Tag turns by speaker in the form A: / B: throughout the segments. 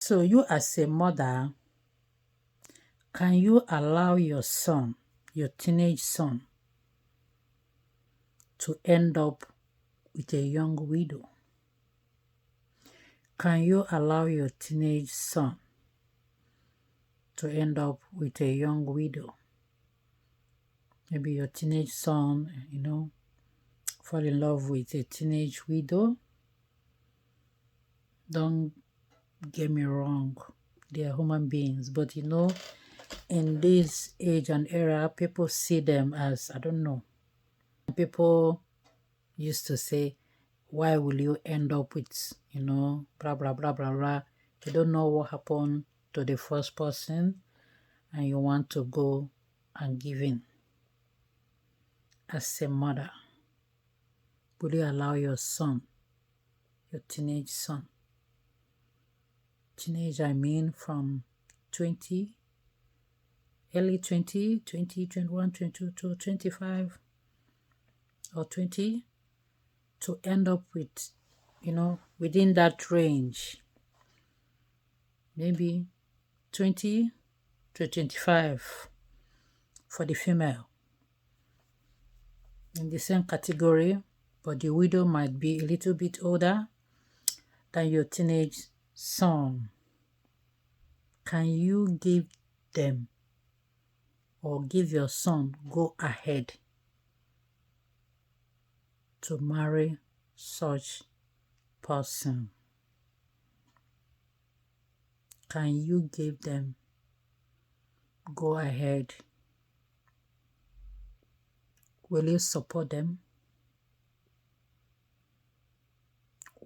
A: So you as a mother, can you allow your son, your teenage son, to end up with a young widow? Can you allow your teenage son to end up with a young widow? Maybe your teenage son, fall in love with a teenage widow. Don't get me wrong, they are human beings, but in this age and era, people see them as, I don't know. People used to say, why will you end up with, blah, blah, blah, blah, blah. You don't know what happened to the first person and you want to go and give in. As a mother, will you allow your son, your teenage son, teenage, I mean from 20, early 20, 21, 22 to 25 or 20 to end up with, within that range, maybe 20 to 25 for the female, in the same category, but the widow might be a little bit older than your teenage son. Can you give them or give your son go ahead to marry such person? Can you give them go ahead? Will you support them?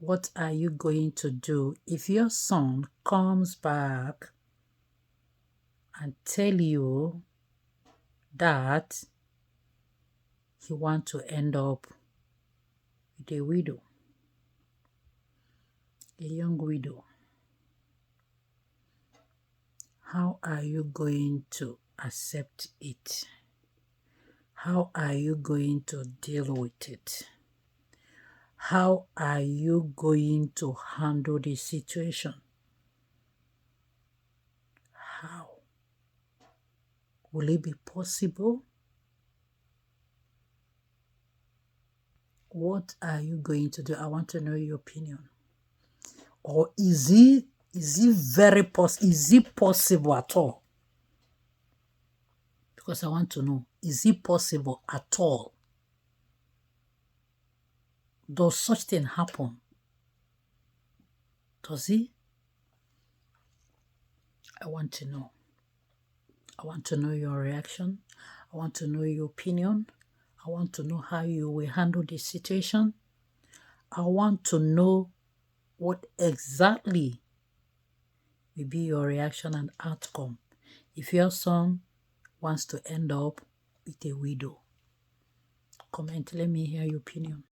A: What are you going to do if your son comes back and tell you that he wants to end up with a widow, a young widow? How are you going to accept it? How are you going to deal with it? How are you going to handle the situation? How? Will it be possible? What are you going to do? I want to know your opinion. Or is it possible at all? Because I want to know, is it possible at all? Does such thing happen? Does it? I want to know. I want to know your reaction. I want to know your opinion. I want to know how you will handle this situation. I want to know what exactly will be your reaction and outcome if your son wants to end up with a widow. Comment, let me hear your opinion.